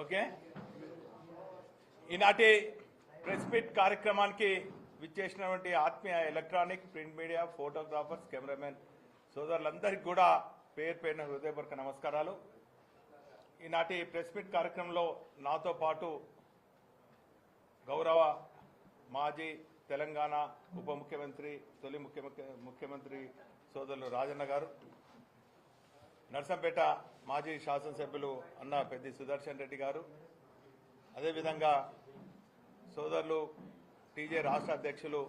Okay ఈనాటి press meet కార్యక్రమానికి విచ్చేసినటువంటి ఆత్మీయ electronic print media photographers cameraman సోదరులందరికీ కూడా పేరు పేరున హృదయపూర్వక నమస్కారాలు. ఈనాటి ప్రెస్ మీట్ కార్యక్రమంలో నాతో పాటు గౌరవ మాజీ తెలంగాణ ఉప ముఖ్యమంత్రి తొలి ముఖ్యమంత్రి సోదరులు రాజన్న గారు, నర్సంపేట మాజీ శాసనసభ్యులు అన్న పెద్ది సుదర్శన్ రెడ్డి గారు, అదేవిధంగా సోదరులు టీజే రాష్ట్ర అధ్యక్షులు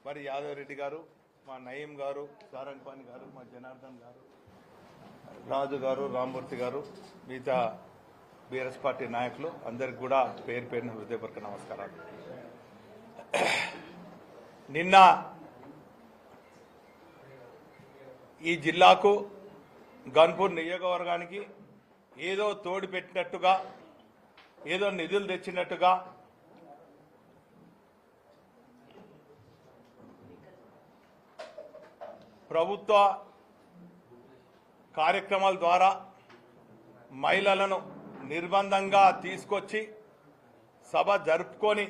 మరి యాదవ్ రెడ్డి గారు, మా నయీం గారు, సారంగపాణి గారు, మా జనార్దన్ గారు, రాజు గారు, రామ్మూర్తి గారు, మిగతా బీఆర్ఎస్ పార్టీ నాయకులు అందరికి కూడా పేరు పేరున హృదయపూర్వక నమస్కారాలు. నిన్న ఈ జిల్లాకు గన్పూర్ నియోజకవర్గానికి ఏదో తోడు పెట్టినట్టుగా, ఏదో నిధులు తెచ్చినట్టుగా ప్రభుత్వ కార్యక్రమాల ద్వారా మహిళలను నిర్బంధంగా తీసుకొచ్చి సభ జరుపుకొని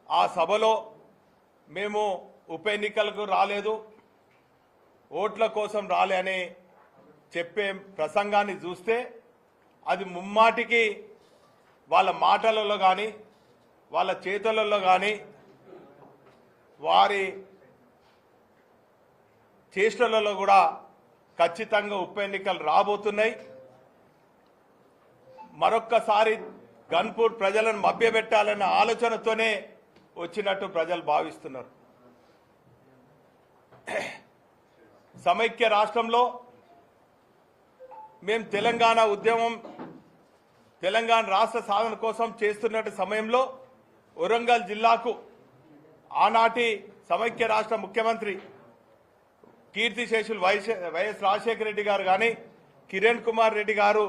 ఆ సభలో మేము ఉప ఎన్నికలకు రాలేదు, ఓట్ల కోసం రాలే అని చెప్పే ప్రసంగాన్ని చూస్తే అది ముమ్మాటికి వాళ్ళ మాటలలో కానీ వాళ్ళ చేతులలో కానీ వారి చేష్టలలో కూడా ఖచ్చితంగా ఉప ఎన్నికలు రాబోతున్నాయి. మరొక్కసారి గన్పూర్ ప్రజలను మభ్యపెట్టాలన్న ఆలోచనతోనే వచ్చినట్టు ప్రజలు భావిస్తున్నారు. సమైక్య రాష్ట్రంలో మేము తెలంగాణ ఉద్యమం, తెలంగాణ రాష్ట్ర సాధన కోసం చేస్తున్న సమయంలో వరంగల్ జిల్లాకు ఆనాటి సమైక్య రాష్ట్ర ముఖ్యమంత్రి కీర్తిశేషులు వైఎస్ రాజశేఖర రెడ్డి గారు కానీ, కిరణ్ కుమార్ రెడ్డి గారు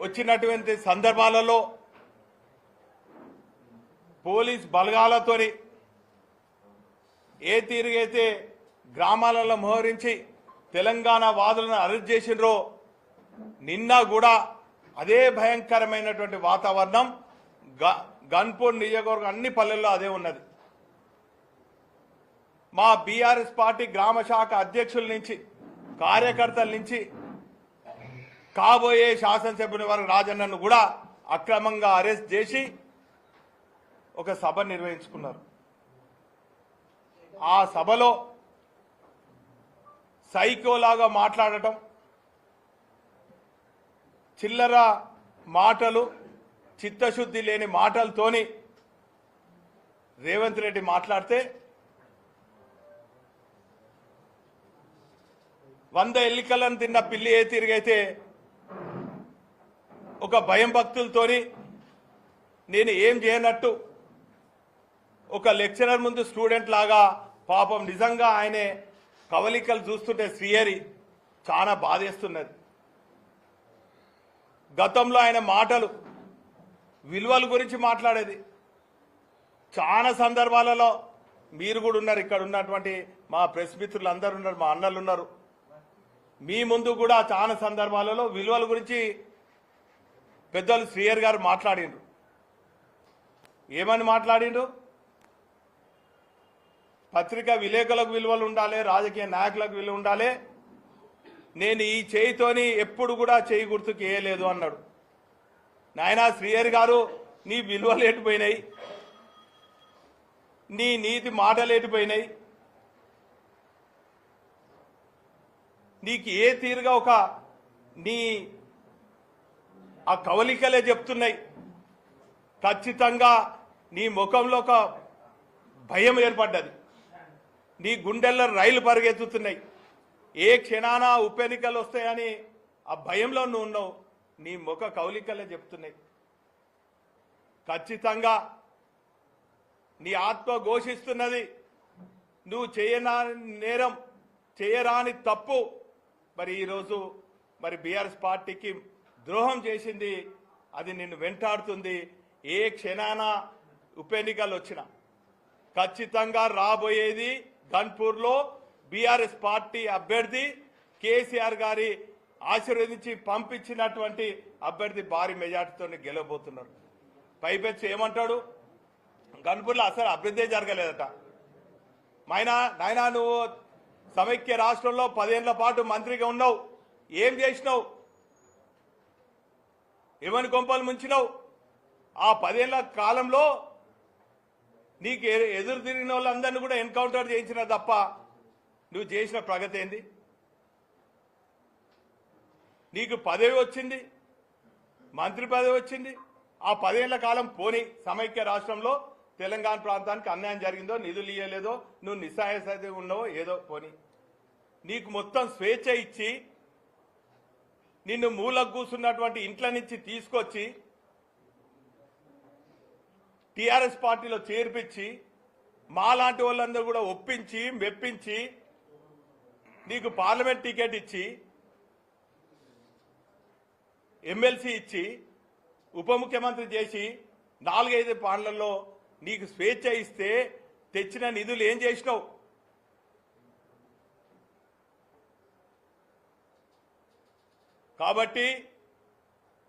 వచ్చినటువంటి సందర్భాలలో పోలీస్ బలగాలతోని ఏ తీరుగైతే గ్రామాలలో మోహరించి తెలంగాణ వాదులను అరెస్ట్ చేసినరో, నిన్న కూడా అదే భయంకరమైనటువంటి వాతావరణం గన్పూర్ నియోజకవర్గం అన్ని పల్లెల్లో అదే ఉన్నది. మా బీఆర్ఎస్ పార్టీ గ్రామ శాఖ అధ్యక్షుల నుంచి, కార్యకర్తల నుంచి కాబోయే శాసనసభ్యుని వరకు రాజన్నను కూడా అక్రమంగా అరెస్ట్ చేసి ఒక సభ నిర్వహించుకున్నారు. ఆ సభలో సైకోలాగా మాట్లాడటం, చిల్లర మాటలు, చిత్తశుద్ధి లేని మాటలతోని రేవంత్ రెడ్డి మాట్లాడితే 100 ఎన్నికలను తిన్న పిల్లి ఏ తిరిగైతే ఒక భయం భక్తులతోని నేను ఏం చేయనట్టు ఒక లెక్చరర్ ముందు స్టూడెంట్ లాగా పాపం నిజంగా ఆయనే కవలికలు చూస్తుంటే శ్రీహరి చాలా బాధేస్తున్నది. గతంలో ఆయన మాటలు విలువల గురించి మాట్లాడేది. చాలా సందర్భాలలో మీరు కూడా ఉన్నారు, ఇక్కడ ఉన్నటువంటి మా ప్రెస్ మిత్రులు అందరు ఉన్నారు, మా అన్నలు ఉన్నారు, మీ ముందు కూడా చాలా సందర్భాలలో విలువల గురించి పెద్దలు శ్రీహరి గారు మాట్లాడిండ్రు. ఏమని మాట్లాడిండ్రు? పత్రికా విలేకరులకు విలువలు ఉండాలి, రాజకీయ నాయకులకు విలువ ఉండాలి, నేను ఈ చేయితోని ఎప్పుడు కూడా చేయి గుర్తుకు వేయలేదు అన్నాడు. నాయనా శ్రీహరి గారు, నీ విలువలు ఎటుపోయినాయి, నీ నీతి మాటలు ఎటుపోయినాయి, నీకు ఏ తీరుగా ఒక నీ ఆ కవలికలే చెప్తున్నాయి. ఖచ్చితంగా నీ ముఖంలో ఒక భయం ఏర్పడ్డది, నీ గుండెల్లో రైలు పరిగెత్తుతున్నాయి. ఏ క్షణాన ఉప ఎన్నికలు వస్తాయని ఆ భయంలో నువ్వు ఉన్నావు, నీ ముఖ కవలికలే చెప్తున్నాయి. ఖచ్చితంగా నీ ఆత్మ ఘోషిస్తున్నది, నువ్వు చేయరాని నేరం, చేయరాని తప్పు మరి ఈరోజు మరి బీఆర్ఎస్ పార్టీకి ద్రోహం చేసింది, అది నిన్ను వెంటాడుతుంది. ఏ క్షణాన ఉప ఎన్నికలు వచ్చినా ఖచ్చితంగా రాబోయేది గన్పూర్లో బీఆర్ఎస్ పార్టీ అభ్యర్థి కేసీఆర్ గారి ఆశీర్వదించి పంపించినటువంటి అభ్యర్థి భారీ మెజార్టీతో గెలవబోతున్నారు. పైపెచ్చి ఏమంటాడు, గన్పూర్లో అసలు అభివృద్ధి జరగలేదట. నాయనా నువ్వు సమైక్య రాష్ట్రంలో 10 ఏళ్ల పాటు మంత్రిగా ఉన్నావు, ఏం చేసినావు? ఏమని కొంపలు ముంచినావు? ఆ 10 ఏళ్ల కాలంలో నీకు ఎదురు తిరిగిన వాళ్ళందరినీ కూడా ఎన్కౌంటర్ చేయించిన తప్ప నువ్వు చేసిన ప్రగతి ఏంది? నీకు పదవి వచ్చింది, మంత్రి పదవి వచ్చింది. ఆ 10 ఏళ్ల కాలం పోని సమైక్య రాష్ట్రంలో తెలంగాణ ప్రాంతానికి అన్యాయం జరిగిందో, నిధులు ఇయ్యలేదో, నువ్వు నిస్సహాయ ఉన్నావో ఏదో పోని, నీకు మొత్తం స్వేచ్ఛ ఇచ్చి నిన్ను మూలకు కూర్చున్నటువంటి ఇంట్ల నుంచి తీసుకొచ్చి టీఆర్ఎస్ పార్టీలో చేర్పించి మాలాంటి వాళ్ళందరూ కూడా ఒప్పించి మెప్పించి నీకు పార్లమెంట్ టికెట్ ఇచ్చి ఎమ్మెల్సీ ఇచ్చి ఉప ముఖ్యమంత్రి చేసి 4-5 పార్లల్లో నీకు స్వేచ్ఛ ఇస్తే తెచ్చిన నిధులు ఏం చేసినావు? కాబట్టి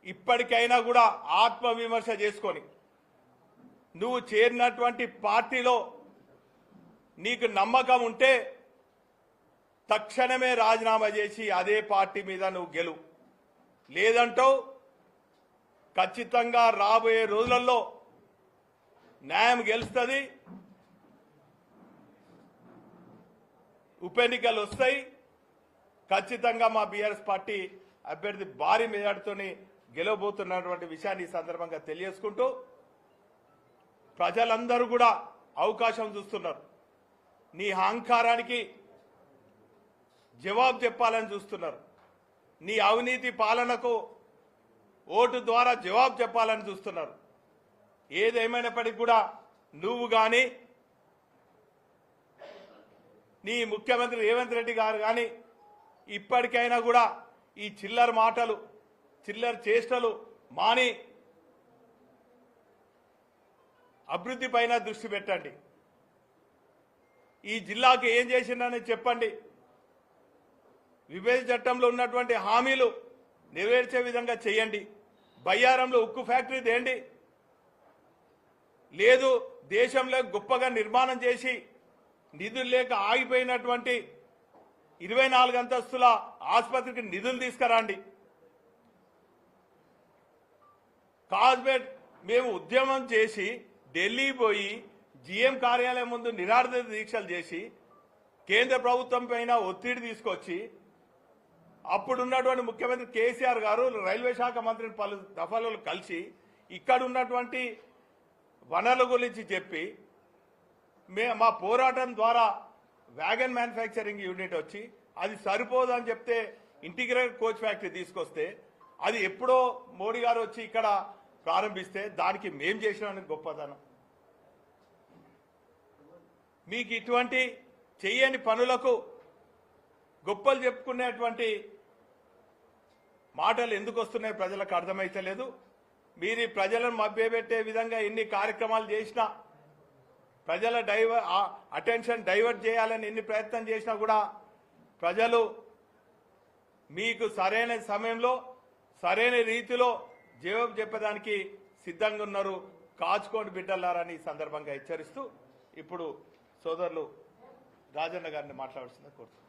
ఇప్పటికైనా కూడా ఆత్మవిమర్శ చేసుకొని నువ్వు చేరినటువంటి పార్టీలో నీకు నమ్మకం ఉంటే తక్షణమే రాజీనామా చేసి అదే పార్టీ మీద నువ్వు గెలువు. లేదంటావు ఖచ్చితంగా రాబోయే రోజులలో న్యాయం గెలుస్తుంది, ఉప ఎన్నికలు వస్తాయి. ఖచ్చితంగా మా బీఆర్ఎస్ పార్టీ అభ్యర్థి భారీ మెజార్టీతోని గెలవబోతున్నటువంటి విషయాన్ని ఈ సందర్భంగా తెలియజేసుకుంటూ ప్రజలందరూ కూడా అవకాశం చూస్తున్నారు. నీ అహంకారానికి జవాబు చెప్పాలని చూస్తున్నారు. నీ అవినీతి పాలనకు ఓటు ద్వారా జవాబు చెప్పాలని చూస్తున్నారు. ఏదేమైనప్పటికీ కూడా నువ్వు కానీ నీ ముఖ్యమంత్రి రేవంత్ రెడ్డి గారు కానీ ఇప్పటికైనా కూడా ఈ చిల్లర మాటలు, చిల్లర చేష్టలు మాని అభివృద్ధి పైన దృష్టి పెట్టండి. ఈ జిల్లాకి ఏం చేసిందని చెప్పండి. విభజన చట్టంలో ఉన్నటువంటి హామీలు నెరవేర్చే విధంగా చేయండి. బయ్యారంలో ఉక్కు ఫ్యాక్టరీ తేండి. లేదు దేశంలో గొప్పగా నిర్మాణం చేసి నిధులు లేక ఆగిపోయినటువంటి 24 అంతస్తుల ఆసుపత్రికి నిధులు తీసుకురండి. కాజ్పేట్ మేము ఉద్యమం చేసి ఢిల్లీ పోయి జీఎం కార్యాలయం ముందు నిరాహార దీక్షలు చేసి కేంద్ర ప్రభుత్వం పైన ఒత్తిడి తీసుకొచ్చి అప్పుడున్నటువంటి ముఖ్యమంత్రి కేసీఆర్ గారు రైల్వే శాఖ మంత్రిని పలు దఫాలలో కలిసి ఇక్కడ ఉన్నటువంటి వనరుల గురించి చెప్పి మా పోరాటం ద్వారా వ్యాగన్ మ్యానుఫ్యాక్చరింగ్ యూనిట్ వచ్చి అది సరిపోదని చెప్తే ఇంటిగ్రేటెడ్ కోచ్ ఫ్యాక్టరీ తీసుకొస్తే అది ఎప్పుడో మోడీ గారు వచ్చి ఇక్కడ ప్రారంభిస్తే దానికి మేం చేసిన గొప్పతనం. మీకు ఇటువంటి చెయ్యని పనులకు గొప్పలు చెప్పుకునేటువంటి మాటలు ఎందుకు వస్తున్నాయి ప్రజలకు అర్థమైతలేదు. మీరు ప్రజలను మభ్యపెట్టే విధంగా ఎన్ని కార్యక్రమాలు చేసినా, ప్రజల అటెన్షన్ డైవర్ట్ చేయాలని ఎన్ని ప్రయత్నం చేసినా కూడా ప్రజలు మీకు సరైన సమయంలో సరైన రీతిలో జవాబు చెప్పడానికి సిద్ధంగా ఉన్నారు. కాచుకోండి బిడ్డలారని ఈ సందర్భంగా హెచ్చరిస్తూ ఇప్పుడు సోదరులు రాజన్న గారిని మాట్లాడాల్సిందని కోరుతున్నాను.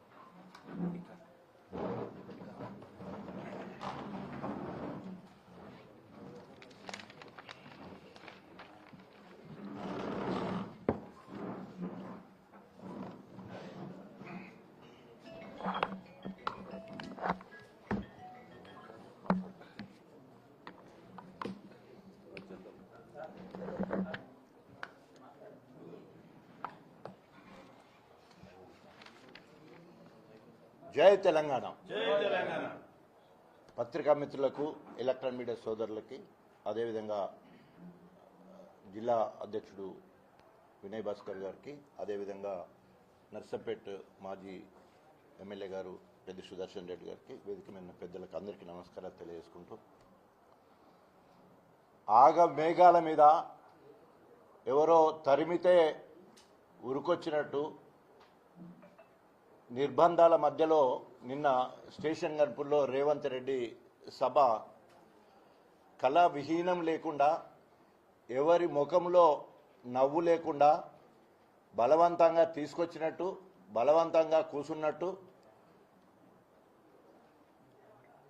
జై తెలంగాణ. పత్రికా మిత్రులకు, ఎలక్ట్రానిక్ మీడియా సోదరులకి, అదేవిధంగా జిల్లా అధ్యక్షుడు వినయ్ భాస్కర్ గారికి, అదేవిధంగా నర్సంపేట్ మాజీ ఎమ్మెల్యే గారు పెద్ద సుదర్శన్ రెడ్డి గారికి, వేదిక మీద పెద్దలకు అందరికీ నమస్కారాలు తెలియజేసుకుంటూ, ఆగ మేఘాల మీద ఎవరో తరిమితే ఉరుకొచ్చినట్టు నిర్బంధాల మధ్యలో నిన్న స్టేషన్ గన్పూర్లో రేవంత్ రెడ్డి సభ కళా విహీనం లేకుండా, ఎవరి ముఖంలో నవ్వు లేకుండా, బలవంతంగా తీసుకొచ్చినట్టు, బలవంతంగా కూసున్నట్టు,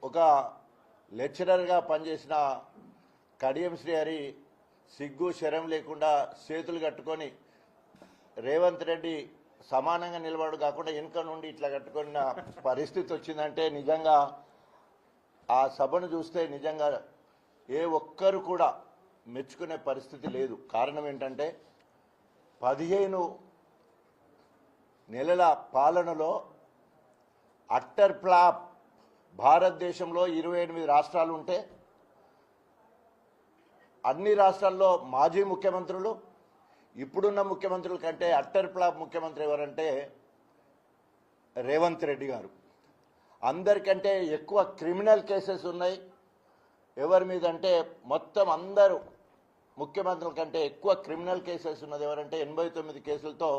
ఒక లెక్చరర్గా పనిచేసిన కడియం శ్రీహరి సిగ్గు శరం లేకుండా చేతులు కట్టుకొని రేవంత్ రెడ్డి సమానంగా నిలబడు కాకుండా వెనుక నుండి ఇట్లా కట్టుకున్న పరిస్థితి వచ్చిందంటే నిజంగా ఆ సభను చూస్తే నిజంగా ఏ ఒక్కరు కూడా మెచ్చుకునే పరిస్థితి లేదు. కారణం ఏంటంటే 15 నెలల పాలనలో అట్టర్ ఫ్లాప్. భారతదేశంలో 28 రాష్ట్రాలు ఉంటే అన్ని రాష్ట్రాల్లో మాజీ ముఖ్యమంత్రులు, ఇప్పుడున్న ముఖ్యమంత్రుల కంటే అట్టర్ ఫ్లాప్ ముఖ్యమంత్రి ఎవరంటే రేవంత్ రెడ్డి గారు. అందరికంటే ఎక్కువ క్రిమినల్ కేసెస్ ఉన్నాయి. ఎవరి మీద అంటే మొత్తం అందరూ ముఖ్యమంత్రుల కంటే ఎక్కువ క్రిమినల్ కేసెస్ ఉన్నది ఎవరంటే 89 కేసులతో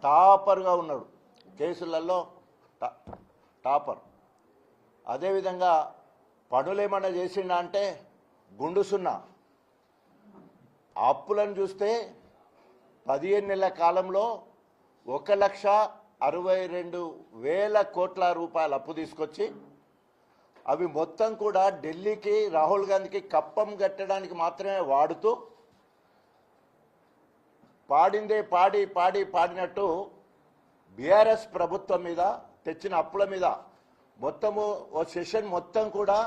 టాపర్గా ఉన్నాడు. కేసులలో టాపర్. అదేవిధంగా పనులు ఏమన్నా చేసిండా అంటే గుండు సున్నా. అప్పులను చూస్తే 15 నెలల కాలంలో 1,62,000 కోట్ల రూపాయల అప్పు తీసుకొచ్చి అవి మొత్తం కూడా ఢిల్లీకి రాహుల్ గాంధీకి కప్పం కట్టడానికి మాత్రమే వాడుతూ పాడిందే పాడినట్టు బీఆర్ఎస్ ప్రభుత్వం మీద తెచ్చిన అప్పుల మీద మొత్తము ఓ సెషన్ మొత్తం కూడా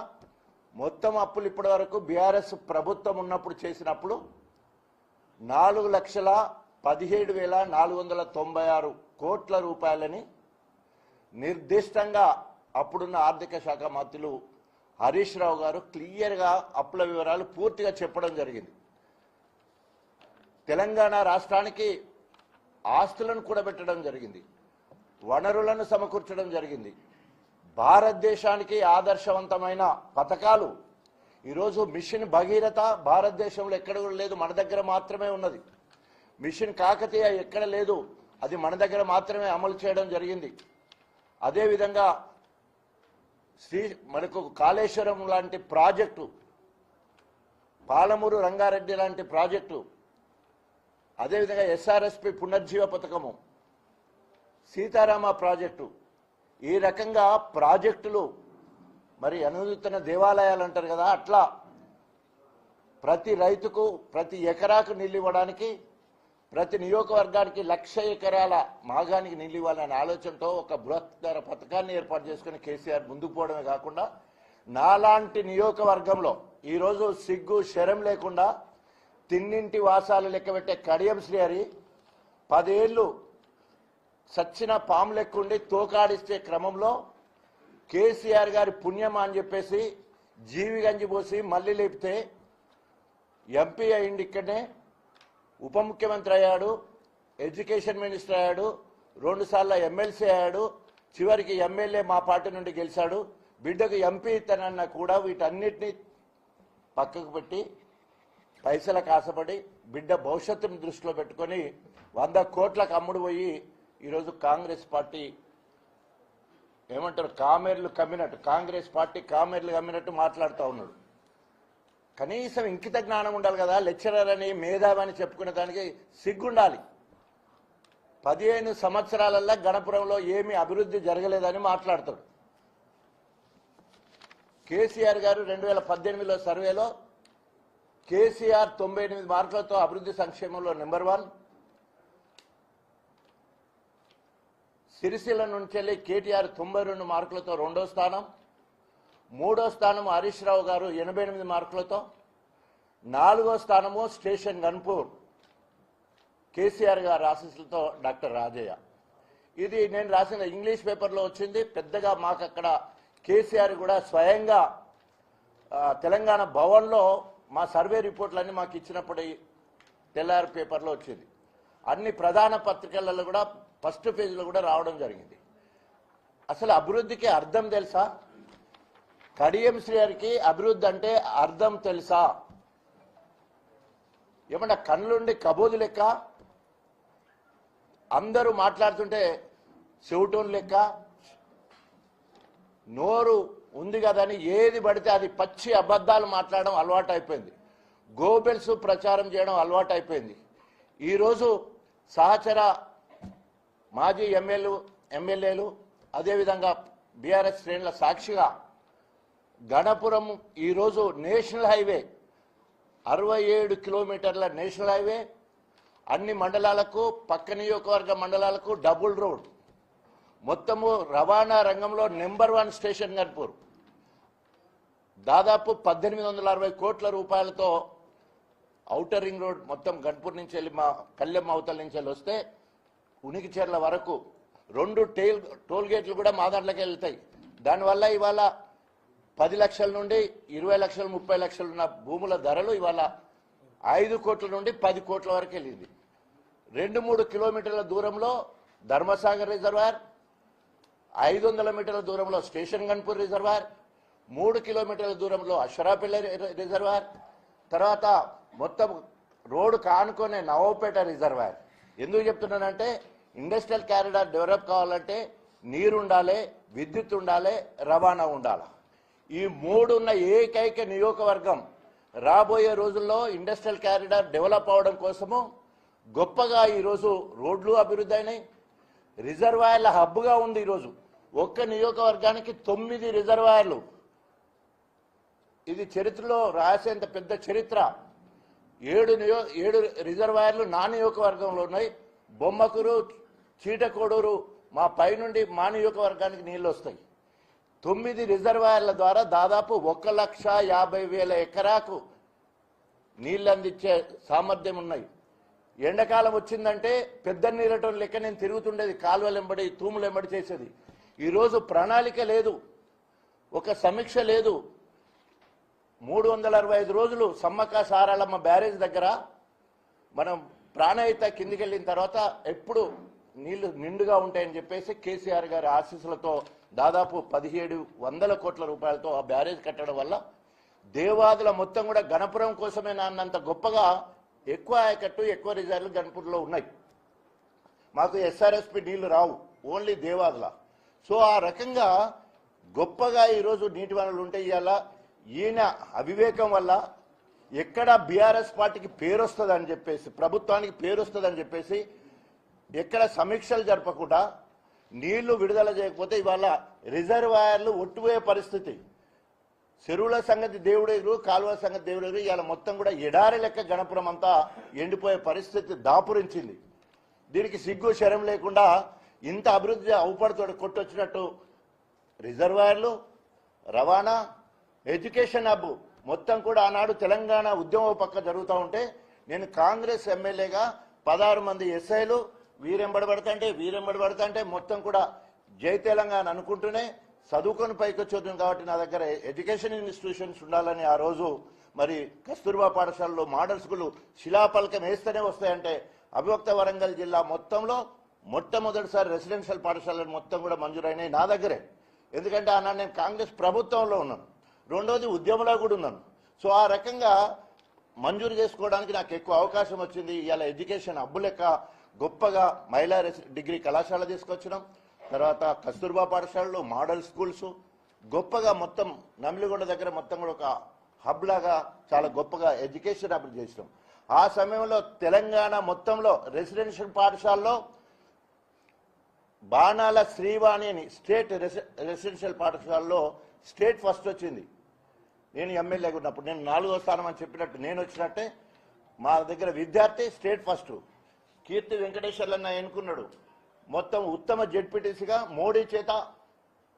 మొత్తం అప్పులు ఇప్పటి వరకు బీఆర్ఎస్ ప్రభుత్వం ఉన్నప్పుడు చేసినప్పుడు 4,17,496 కోట్ల రూపాయలని నిర్దిష్టంగా అప్పుడున్న ఆర్థిక శాఖ మంత్రులు హరీష్ రావు గారు క్లియర్గా అప్పుల వివరాలు పూర్తిగా చెప్పడం జరిగింది. తెలంగాణ రాష్ట్రానికి ఆస్తులను కూడబెట్టడం జరిగింది, వనరులను సమకూర్చడం జరిగింది. భారతదేశానికి ఆదర్శవంతమైన పథకాలు ఈరోజు మిషన్ భగీరథ భారతదేశంలో ఎక్కడ కూడా లేదు, మన దగ్గర మాత్రమే ఉన్నది. మిషన్ కాకతీయ ఎక్కడ లేదు, అది మన దగ్గర మాత్రమే అమలు చేయడం జరిగింది. అదేవిధంగా మనకు కాళేశ్వరం లాంటి ప్రాజెక్టు, పాలమూరు రంగారెడ్డి లాంటి ప్రాజెక్టు, అదేవిధంగా ఎస్ఆర్ఎస్పి పునర్జీవ పథకము, సీతారామ ప్రాజెక్టు, ఈ రకంగా ప్రాజెక్టులు మరి అనుదిన దేవాలయాలు అంటారు కదా, అట్లా ప్రతి రైతుకు ప్రతి ఎకరాకు నీళ్ళు ఇవ్వడానికి, ప్రతి నియోజకవర్గానికి 1,00,000 ఎకరాల మాగానికి నీళ్ళు ఇవ్వాలనే ఆలోచనతో ఒక బృహత్తర పథకాన్ని ఏర్పాటు చేసుకుని కేసీఆర్ ముందుకు పోవడమే కాకుండా నాలాంటి నియోజకవర్గంలో ఈరోజు సిగ్గు శరం లేకుండా తిన్నింటి వాసాలు లెక్కబెట్టే కడియం శ్రీహరి 10 ఏళ్ళు సచ్చిన పాము లెక్కుండి తోకాడిస్తే క్రమంలో కేసీఆర్ గారి పుణ్యమా అని చెప్పేసి జీవి గంజి పోసి మళ్ళీ లేపితే ఎంపీ అయింది, ఇక్కడనే ఉప ముఖ్యమంత్రి అయ్యాడు, ఎడ్యుకేషన్ మినిస్టర్ అయ్యాడు, 2 సార్లు ఎమ్మెల్సీ అయ్యాడు, చివరికి ఎమ్మెల్యే మా పార్టీ నుండి గెలిచాడు. బిడ్డకు ఎంపీ ఇతనన్నా కూడా వీటన్నిటినీ పక్కకు పెట్టి పైసలకు ఆశపడి బిడ్డ భవిష్యత్తును దృష్టిలో పెట్టుకొని 100 కోట్లకు అమ్ముడు పోయి ఈరోజు కాంగ్రెస్ పార్టీ ఏమంటారు కామెర్లు కమ్మినట్టు, కాంగ్రెస్ పార్టీ కామెర్లు కమ్మినట్టు మాట్లాడుతూ ఉన్నాడు. కనీసం ఇంకిత జ్ఞానం ఉండాలి కదా, లెక్చరర్ అని మేధావని చెప్పుకునే దానికి సిగ్గుండాలి. 15 సంవత్సరాలల్లో గణపురంలో ఏమీ అభివృద్ధి జరగలేదని మాట్లాడతాడు. కేసీఆర్ గారు 2018లో సర్వేలో కేసీఆర్ 98 మార్కులతో అభివృద్ధి సంక్షేమంలో నెంబర్ 1, సిరిసిల్ల నుంచి వెళ్ళి కేటీఆర్ 92 మార్కులతో 2వ స్థానం, 3వ స్థానం హరీష్ రావు గారు 88 మార్కులతో, 4వ స్థానము స్టేషన్ గన్పూర్ కేసీఆర్ గారు ఆశీస్సులతో డాక్టర్ రాజయ్య. ఇది నేను రాసిన ఇంగ్లీష్ పేపర్లో వచ్చింది. పెద్దగా మాకు అక్కడ కేసీఆర్ కూడా స్వయంగా తెలంగాణ భవన్లో మా సర్వే రిపోర్ట్లన్నీ మాకు ఇచ్చినప్పుడు తెల్లారి పేపర్లో వచ్చింది. అన్ని ప్రధాన పత్రికలలో కూడా ఫస్ట్ పేజీలో కూడా రావడం జరిగింది. అసలు అభివృద్ధికి అర్థం తెలుసా? కడియం శ్రీహరికి అభివృద్ధి అంటే అర్థం తెలుసా? ఏమన్నా కళ్ళుండి కబోదు లెక్క, అందరూ మాట్లాడుతుంటే చెవిటోన్ లెక్క, నోరు ఉంది కదని ఏది పడితే అది పచ్చి అబద్ధాలు మాట్లాడడం అలవాటు అయిపోయింది. గోబెల్స్ ప్రచారం చేయడం అలవాటు అయిపోయింది. ఈరోజు సహచర మాజీ ఎమ్మెల్యేలు అదేవిధంగా బీఆర్ఎస్ శ్రేణుల సాక్షిగా గణపురం ఈరోజు నేషనల్ హైవే 67 కిలోమీటర్ల నేషనల్ హైవే, అన్ని మండలాలకు పక్క నియోజకవర్గ మండలాలకు డబుల్ రోడ్, మొత్తము రవాణా రంగంలో నెంబర్ 1 స్టేషన్ గన్పూర్. దాదాపు 1860 కోట్ల రూపాయలతో ఔటర్ రింగ్ రోడ్ మొత్తం గన్పూర్ నుంచి వెళ్ళి మా కళ్యాణ్ అవతల నుంచి వెళ్ళి వస్తే ఉనికిచెర్ల వరకు 2 టోల్ గేట్లు కూడా మా దాంట్లోకి వెళ్తాయి. దానివల్ల ఇవాళ 10 లక్షల నుండి 20 లక్షలు 30 లక్షలు ఉన్న భూముల ధరలు ఇవాళ 5 కోట్ల నుండి 10 కోట్ల వరకు వెళ్ళింది. 2-3 కిలోమీటర్ల దూరంలో ధర్మసాగర్ రిజర్వాయర్, 500 మీటర్ల దూరంలో స్టేషన్ గన్పూర్ రిజర్వాయర్, 3 కిలోమీటర్ల దూరంలో అశ్వరాపల్లి రిజర్వాయర్, తర్వాత మొత్తం రోడ్డు కానుకొనే నవోపేట రిజర్వాయర్. ఎందుకు చెప్తున్నానంటే ఇండస్ట్రియల్ కారిడార్ డెవలప్ కావాలంటే నీరు ఉండాలి, విద్యుత్ ఉండాలి, రవాణా ఉండాలి. ఈ 3 ఉన్న ఏకైక నియోజకవర్గం రాబోయే రోజుల్లో ఇండస్ట్రియల్ కారిడార్ డెవలప్ అవడం కోసము గొప్పగా ఈరోజు రోడ్లు అభివృద్ధి అయినాయి. రిజర్వాయర్ల హబ్గా ఉంది. ఈరోజు ఒక్క నియోజకవర్గానికి 9 రిజర్వాయర్లు. ఇది చరిత్రలో రాసేంత పెద్ద చరిత్ర. 7 రిజర్వాయర్లు నా నియోజకవర్గంలో ఉన్నాయి. బొమ్మకూరు, చీటకోడూరు మా పైనుండి మా నియోజకవర్గానికి నీళ్ళు వస్తాయి. 9 రిజర్వాయర్ల ద్వారా దాదాపు 1,50,000 ఎకరాకు నీళ్ళు అందించే సామర్థ్యం ఉన్నాయి. ఎండాకాలం వచ్చిందంటే పెద్ద నీళ్ళటం లెక్క నేను తిరుగుతుండేది, కాలువలెంబడి తూములెంబడి చేసేది. ఈరోజు ప్రణాళిక లేదు, ఒక సమీక్ష లేదు. 365 రోజులు సమ్మక్క సారాలమ్మ బ్యారేజ్ దగ్గర మనం ప్రాణహిత కిందికి వెళ్ళిన తర్వాత ఎప్పుడు నీళ్లు నిండుగా ఉంటాయని చెప్పేసి కేసీఆర్ గారి ఆశీస్సులతో దాదాపు 1700 కోట్ల రూపాయలతో ఆ బ్యారేజ్ కట్టడం వల్ల దేవాదుల మొత్తం కూడా గణపురం కోసమే నాన్నంత గొప్పగా ఎక్కువ ఆయకట్టు, ఎక్కువ రిజర్వ్లు గణపూర్లో ఉన్నాయి. మాకు ఎస్ఆర్ఎస్పి నీళ్లు రావు, ఓన్లీ దేవాదుల. సో ఆ రకంగా గొప్పగా ఈరోజు నీటి వనరులు ఉంటాయి. ఇవాళ ఈయన అవివేకం వల్ల ఎక్కడ బీఆర్ఎస్ పార్టీకి పేరు వస్తుందని చెప్పేసి, ప్రభుత్వానికి పేరు వస్తుందని చెప్పేసి ఎక్కడ సమీక్షలు జరపకుండా నీళ్లు విడుదల చేయకపోతే ఇవాళ రిజర్వాయర్లు ఒట్టుపోయే పరిస్థితి. చెరువుల సంగతి దేవుడెగురు, కాలువ సంగతి దేవుడెగురు. ఇవాళ మొత్తం కూడా ఎడారి లెక్క గణపురం అంతా ఎండిపోయే పరిస్థితి దాపురించింది. దీనికి సిగ్గు శరం లేకుండా ఇంత అభివృద్ధి అవుపడుతూ కొట్టొచ్చినట్టు రిజర్వాయర్లు, రవాణా, ఎడ్యుకేషన్ హబ్ మొత్తం కూడా ఆనాడు తెలంగాణ ఉద్యమం పక్క జరుగుతూ ఉంటే నేను కాంగ్రెస్ ఎమ్మెల్యేగా 16 మంది ఎస్ఐలు వీరెంబడబడతాంటే మొత్తం కూడా జై తెలంగాణ అనుకుంటూనే చదువుకొని పైకి వచ్చేది. కాబట్టి నా దగ్గర ఎడ్యుకేషన్ ఇన్స్టిట్యూషన్స్ ఉండాలని ఆ రోజు మరి కస్తూర్బా పాఠశాలలో మోడల్ స్కూల్ శిలాఫలకం వేస్తేనే వస్తాయంటే అవిభక్త వరంగల్ జిల్లా మొత్తంలో మొట్టమొదటిసారి రెసిడెన్షియల్ పాఠశాలలు మొత్తం కూడా మంజూరైనాయి నా దగ్గరే. ఎందుకంటే ఆనాడు నేను కాంగ్రెస్ ప్రభుత్వంలో ఉన్నాను, రెండోది ఉద్యమంలో కూడా ఉన్నాను. సో ఆ రకంగా మంజూరు చేసుకోవడానికి నాకు ఎక్కువ అవకాశం వచ్చింది. ఇవాళ ఎడ్యుకేషన్ హబ్బు లెక్క గొప్పగా మహిళా డిగ్రీ కళాశాల తీసుకొచ్చినాం. తర్వాత కస్తూర్బా పాఠశాలలో మోడల్ స్కూల్స్ గొప్పగా మొత్తం నమిలిగొండ దగ్గర మొత్తం కూడా ఒక హబ్ లాగా చాలా గొప్పగా ఎడ్యుకేషన్ అభివృద్ధి చేసినాం. ఆ సమయంలో తెలంగాణ మొత్తంలో రెసిడెన్షియల్ పాఠశాలలో బాణాల శ్రీవాణి అని స్టేట్ రెసిడెన్షియల్ పాఠశాలలో స్టేట్ ఫస్ట్ వచ్చింది. నేను ఎమ్మెల్యేగా ఉన్నప్పుడు నేను 4వ స్థానం అని చెప్పినట్టు నేను వచ్చినట్టే మా దగ్గర విద్యార్థి స్టేట్ ఫస్ట్. కీర్తి వెంకటేశ్వర్లు అన్న ఎన్నుకున్నాడు. మొత్తం ఉత్తమ జెడ్పీటీసీగా మోడీ చేత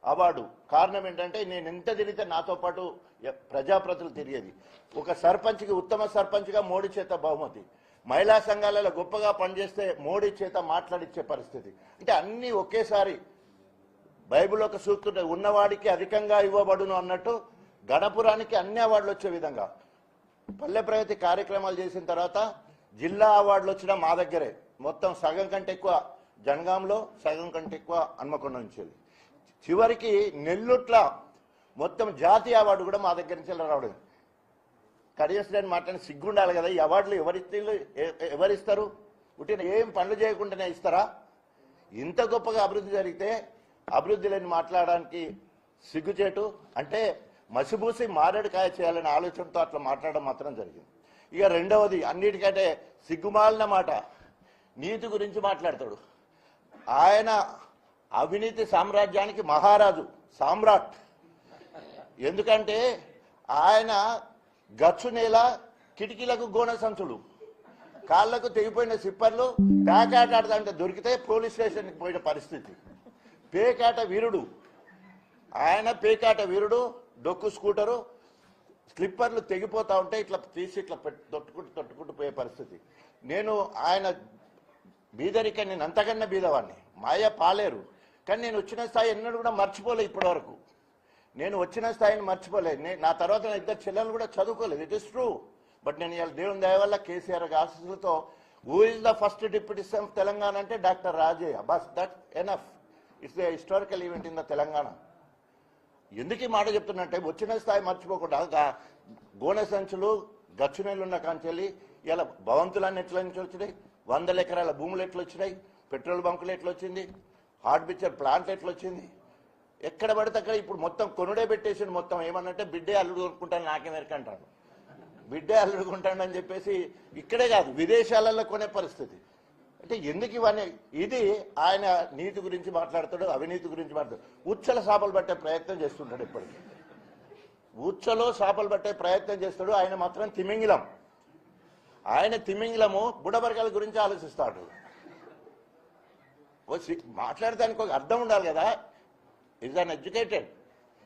అవార్డు. కారణం ఏంటంటే నేను ఎంత తిరిగితే నాతో పాటు ప్రజాప్రతినిధులు తిరిగేది. ఒక సర్పంచ్కి ఉత్తమ సర్పంచ్గా మోడీ చేత బహుమతి. మహిళా సంఘాలలో గొప్పగా పనిచేస్తే మోడీ చేత మాట్లాడిచ్చే పరిస్థితి. అంటే అన్నీ ఒకేసారి బైబిల్ ఒక సూక్తుడు ఉన్నవాడికి అధికంగా ఇవ్వబడును అన్నట్టు గణపురానికి అన్ని అవార్డులు వచ్చే విధంగా పల్లె ప్రగతి కార్యక్రమాలు చేసిన తర్వాత జిల్లా అవార్డులు వచ్చినా మా దగ్గరే. మొత్తం సగం కంటే ఎక్కువ జనగాంలో, సగం కంటే ఎక్కువ హన్మకొండ నుంచి. చివరికి నెల్లుట్ల మొత్తం జాతీయ అవార్డు కూడా మా దగ్గర నుంచి రావడం. కడియస్లేని మాట్లాడి సిగ్గుండాలి కదా. ఈ అవార్డులు ఎవరిస్తారు? పుట్టిన ఏం పనులు చేయకుండానే ఇస్తారా? ఇంత గొప్పగా అభివృద్ధి జరిగితే అభివృద్ధి లేని మాట్లాడడానికి సిగ్గుచేటు. అంటే మసిబూసి మారేడుకాయ చేయాలనే ఆలోచనతో అట్లా మాట్లాడడం మాత్రం జరిగింది. ఇక రెండవది, అన్నిటికంటే సిగ్గుమాలిన మాట, నీతి గురించి మాట్లాడతాడు. ఆయన అవినీతి సామ్రాజ్యానికి మహారాజు, సామ్రాట్. ఎందుకంటే ఆయన గచ్చు నేల, కిటికీలకు గోన సంచులు, కాళ్లకు తెగిపోయిన సిప్పర్లు, పేకాట ఆడదంటే దొరికితే పోలీస్ స్టేషన్కి పోయిన పరిస్థితి. పేకాట వీరుడు ఆయన, పేకాట వీరుడు. డొక్కు స్కూటరు, స్లిప్పర్లు తెగిపోతా ఉంటే ఇట్లా తీసి ఇట్లా తొట్టుకుంటూ పోయే పరిస్థితి. నేను ఆయన బీదరిక, నేను అంతకన్నా బీదవాడిని, మాయ పాలేరు. కానీ నేను వచ్చిన స్థాయి ఎన్నడూ కూడా మర్చిపోలేదు. ఇప్పటి వరకు నేను వచ్చిన స్థాయిని మర్చిపోలేదు. నా తర్వాత నా ఇద్దరు చెల్లెలు కూడా చదువుకోలేదు. It is true. బట్ నేను ఇలా దేవుని దయ వల్ల కేసీఆర్ ఆశీస్సులతో who is the first deputy CM Telangana అంటే డాక్టర్ రాజయ్య. బస్ that enough. It's the historical event in the Telangana. ఎందుకు ఈ మాట చెప్తున్నట్టే, వచ్చిన స్థాయి మర్చిపోకుండా గోనె సంచులు, గచ్చునేళ్ళు ఉన్న కాంచెల్లి ఇలా భవంతులన్నీ ఎట్లా నుంచి వచ్చినాయి, 100 ఎకరాల భూములు ఎట్లా వచ్చినాయి, పెట్రోల్ బంకులు ఎట్లా వచ్చింది, హార్ట్ పిక్చర్ ప్లాంట్ ఎట్లా వచ్చింది, ఎక్కడ పడితే అక్కడ ఇప్పుడు మొత్తం కొనుడే పెట్టేసి మొత్తం ఏమన్నంటే బిడ్డే అల్లుడు కొనుక్కుంటాను నాకేమెరకంటాడు, బిడ్డే అల్లుడు కొంటాడు అని చెప్పేసి ఇక్కడే కాదు విదేశాలలో కొనే పరిస్థితి. అంటే ఎందుకు ఇవన్నీ? ఇది ఆయన నీతి గురించి మాట్లాడతాడు, అవినీతి గురించి మాట్లాడతాడు. ఉచ్చల చేపలు పట్టే ప్రయత్నం చేస్తుంటాడు ఇప్పటికీ. ఉచ్చలో చేపలు పట్టే ప్రయత్నం చేస్తాడు. ఆయన మాత్రం తిమింగిలం. ఆయన తిమింగిలము బుడబరకాల గురించి ఆలోచిస్తాడు. మాట్లాడటానికి ఒక అర్థం ఉండాలి కదా. Is an educated.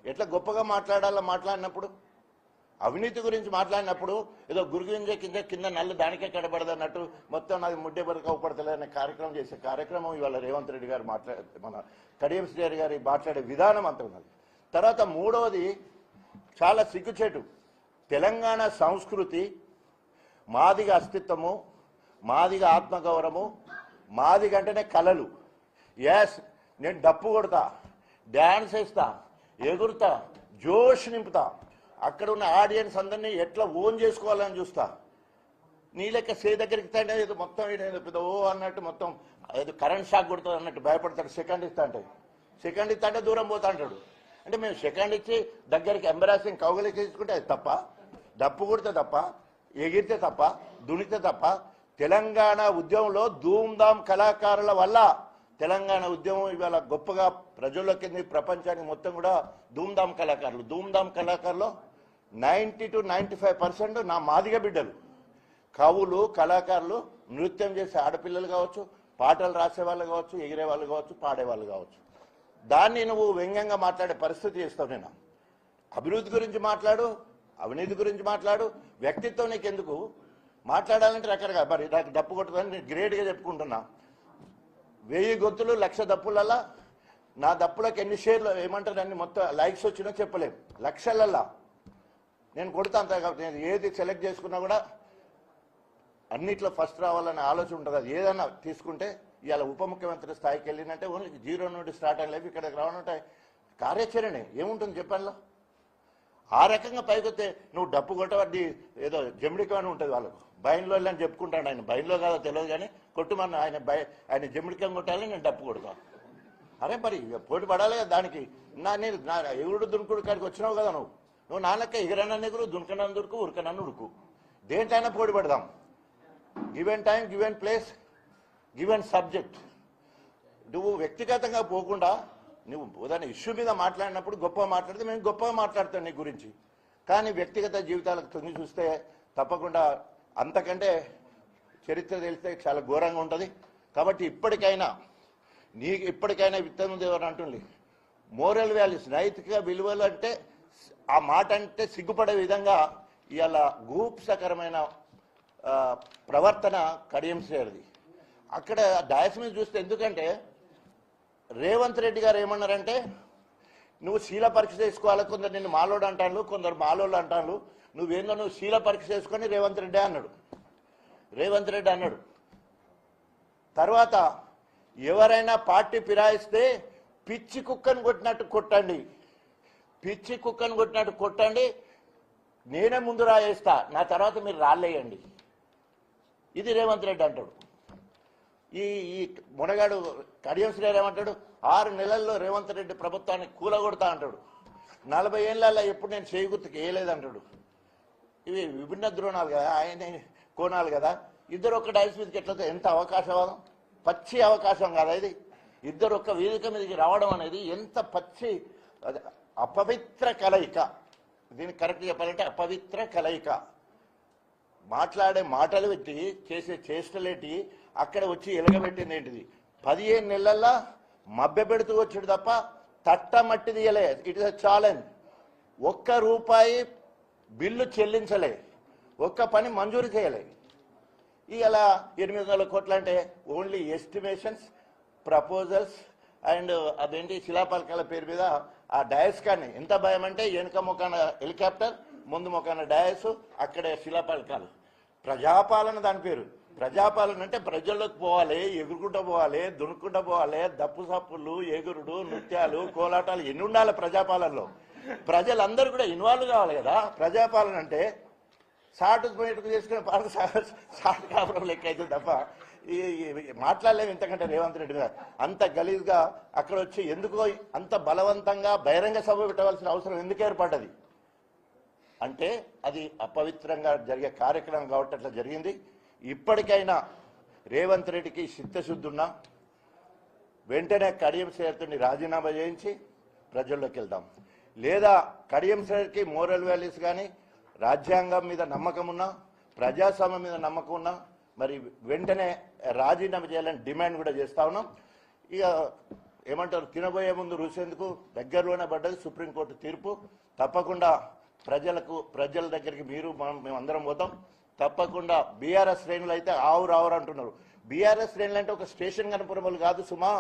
ఎట్లా గొప్పగా మాట్లాడినప్పుడు, అవినీతి గురించి మాట్లాడినప్పుడు ఏదో గురుగింజ కింద నల్లు దానికే కడబడదు అన్నట్టు మొత్తం నాది ముడ్డే బరకు అవపడతలేదు అనే కార్యక్రమం చేసే కార్యక్రమం ఇవాళ రేవంత్ రెడ్డి గారు మన కడియం శ్రీహరి గారి మాట్లాడే విధానం అంత ఉన్నది. తర్వాత మూడవది చాలా సిగ్గుచేటు. తెలంగాణ సంస్కృతి, మాదిగ అస్తిత్వము, మాదిగ ఆత్మగౌరవము, మాదిగ అంటేనే కళలు. ఎస్, నేను డప్పు కొడతా, డ్యాన్స్ వేస్తా, ఎగురుతా, జోష్ నింపుతా, అక్కడ ఉన్న ఆడియన్స్ అందరినీ ఎట్లా ఓన్ చేసుకోవాలని చూస్తా. నీ లెక్క సే దగ్గరికి తంటే ఏదో మొత్తం పెద్ద ఓ అన్నట్టు మొత్తం ఏదో కరెంట్ షాక్ కొడుతుంది అన్నట్టు భయపడతాడు. సెకండ్ ఇస్తా అంటే దూరం పోతా అంటాడు. అంటే మేము సెకండ్ ఇచ్చి దగ్గరికి ఎంబరాసింగ్ కౌగలికి తీసుకుంటే అది తప్ప, డప్పు కొడితే తప్ప, ఎగిరితే తప్ప, దునితే తప్ప. తెలంగాణ ఉద్యమంలో ధూమ్ధామ్ కళాకారుల వల్ల తెలంగాణ ఉద్యమం ఇవాళ గొప్పగా ప్రజల్లోకి ప్రపంచానికి మొత్తం కూడా ధూమ్ధామ్ కళాకారులు 90 to 95% నా మాదిగ బిడ్డలు. కవులు, కళాకారులు, నృత్యం చేసే ఆడపిల్లలు కావచ్చు, పాటలు రాసేవాళ్ళు కావచ్చు, ఎగిరేవాళ్ళు కావచ్చు, పాడేవాళ్ళు కావచ్చు. దాన్ని నువ్వు వ్యంగ్యంగా మాట్లాడే పరిస్థితి చేస్తావు. నేను అభివృద్ధి గురించి మాట్లాడు, అవినీతి గురించి మాట్లాడు, వ్యక్తిత్వం నీకు ఎందుకు మాట్లాడాలంటే రకరకాల. మరి నాకు డప్పు కొట్టదని నేను గ్రేట్గా చెప్పుకుంటున్నా. 1000 గొంతులు 1,00,000 దప్పులల్లా నా దప్పులకు ఎన్ని షేర్లు ఏమంటారు అన్ని మొత్తం లైక్స్ వచ్చినా చెప్పలేము. లక్షలల్లా నేను కొడతా అంత. నేను ఏది సెలెక్ట్ చేసుకున్నా కూడా అన్నిట్లో ఫస్ట్ రావాలనే ఆలోచన ఉంటుంది. అది ఏదన్నా తీసుకుంటే ఇవాళ ఉప ముఖ్యమంత్రి స్థాయికి వెళ్ళినట్టే ఓన్లీ 0 నుండి స్టార్ట్ అయ్యేవి ఇక్కడికి రావాలంటే కార్యాచరణ ఏముంటుంది చెప్పాలో. ఆ రకంగా పైకొస్తే నువ్వు డప్పు కొట్టవద్ది ఏదో జమిడికం అని ఉంటుంది వాళ్ళకు. బయన్లో వెళ్ళని చెప్పుకుంటాడు ఆయన. బయన్లో కాదో తెలియదు కానీ కొట్టుమన్న ఆయన జమిడికం కొట్టాలని నేను డప్పు కొడతాను. అరే మరి పోటీ పడాలి కదా దానికి. నేను ఎగురుడు దునుకుడు కాడికి వచ్చినావు కదా నువ్వు నాన్నక్క ఎగురన్నా ఎగురు, దునకనన్ను దురుకు, ఉరకనన్ను ఉరుకు. దేంట్లైనా పోటీ పడదాం. Given time, given place, given subject. నువ్వు వ్యక్తిగతంగా పోకుండా నువ్వు ఏదైనా ఇష్యూ మీద మాట్లాడినప్పుడు గొప్పగా మాట్లాడితే మేము గొప్పగా మాట్లాడతాం నీ గురించి. కానీ వ్యక్తిగత జీవితాలకు తొంగి చూస్తే తప్పకుండా అంతకంటే చరిత్ర తెలిస్తే చాలా ఘోరంగా ఉంటుంది. కాబట్టి ఇప్పటికైనా విత్తనం దేవని అంటుంది మోరల్ వాల్యూస్, నైతిక విలువలు అంటే ఆ మాట అంటే సిగ్గుపడే విధంగా ఇవాళ గూప్సకరమైన ప్రవర్తన కడియం శ్రేయర్ది. అక్కడ డయాస్ మీద చూస్తే ఎందుకంటే రేవంత్ రెడ్డి గారు ఏమన్నారంటే నువ్వు శీల పరీక్ష చేసుకోవాలి, కొందరు నిన్ను మాలోడు అంటాను, కొందరు మాలోళ్ళు అంటాను, నువ్వేందో నువ్వు శీల పరీక్ష చేసుకొని రేవంత్ రెడ్డి అన్నాడు. తర్వాత ఎవరైనా పార్టీ ఫిరాయిస్తే పిచ్చి కుక్కను కొట్టినట్టు కొట్టండి, నేనే ముందు రాయేస్తా, నా తర్వాత మీరు రాళ్ళేయండి. ఇది రేవంత్ రెడ్డి అంటాడు. ఈ మునగాడు కడియం శ్రీహరి ఏమంటాడు, 6 నెలల్లో రేవంత్ రెడ్డి ప్రభుత్వాన్ని కూలగొడతా అంటాడు. 40 ఏళ్ళ ఎప్పుడు నేను చేయి గుర్తుకు వేయలేదంటాడు. ఇవి విభిన్న ద్రోణాలు కదా, ఆయన కోణాలు కదా. ఇద్దరు ఒక్క డైస్ మీదకి ఎట్లా, ఎంత అవకాశవాదం, పచ్చి అవకాశం కదా ఇది. ఇద్దరు ఒక్క వేదిక మీదకి రావడం అనేది ఎంత పచ్చి, అపవిత్ర కలయిక. దీన్ని కరెక్ట్ చెప్పాలంటే అపవిత్ర కలయిక. మాట్లాడే మాటలు పెట్టి చేసే చేష్టలేటి అక్కడ వచ్చి ఎలగబెట్టింది ఏంటిది? 15 నెలల్లో మభ్య పెడుతూ వచ్చాడు తప్ప తట్టమట్టి తీయలే. It is a challenge. ₹1 bill చెల్లించలే, ఒక్క పని మంజూరు చేయలే. ఇలా 800 కోట్లు అంటే ఓన్లీ ఎస్టిమేషన్స్, ప్రపోజల్స్ అండ్ అదేంటి శిలాపలకాల పేరు మీద ఆ డయస్ కానీ ఎంత భయం అంటే వెనుక మొక్కన హెలికాప్టర్, ముందు మొక్కన డయస్, అక్కడే శిలాపలకాలు. ప్రజాపాలన దాని పేరు. ప్రజాపాలన అంటే ప్రజల్లోకి పోవాలి, ఎగురుకుంటూ పోవాలి, దునుక్కుంటూ పోవాలి, దప్పు సప్పులు, ఎగురుడు, నృత్యాలు, కోలాటాలు ఎన్ని ఉండాలి ప్రజాపాలనలో. ప్రజలందరూ కూడా ఇన్వాల్వ్ కావాలి కదా. ప్రజాపాలన అంటే సాటు బయటకు చేసుకునే సాటు కాపురం లెక్క అయితే తప్ప మాట్లాడలేము ఇంతకంటే రేవంత్ రెడ్డి గారు. అంత గలీజ్గా అక్కడ వచ్చి ఎందుకో అంత బలవంతంగా బహిరంగ సభ పెట్టవలసిన అవసరం ఎందుకు ఏర్పడ్డది అంటే అది అపవిత్రంగా జరిగే కార్యక్రమం కాబట్టి అట్లా జరిగింది. ఇప్పటికైనా రేవంత్ రెడ్డికి చిత్తశుద్ధి ఉన్నా వెంటనే కడియం శ్రేయర్ని రాజీనామా చేయించి ప్రజల్లోకి వెళ్దాం. లేదా కడియం శ్రేయర్కి మోరల్ వాల్యూస్ కానీ, రాజ్యాంగం మీద నమ్మకం ఉన్నా, ప్రజాస్వామ్యం మీద నమ్మకం ఉన్నా మరి వెంటనే రాజీనామా చేయాలని డిమాండ్ కూడా చేస్తా ఉన్నాం. ఇక ఏమంటారు, తినబోయే ముందు రుచేందుకు దగ్గరలోనే పడ్డది సుప్రీంకోర్టు తీర్పు. తప్పకుండా ప్రజల దగ్గరికి మేమందరం పోతాం. తప్పకుండా బీఆర్ఎస్ శ్రేణులు అయితే ఆవురు అంటున్నారు. బీఆర్ఎస్ శ్రేణులు అంటే ఒక స్టేషన్ గణపురములు కాదు సుమా,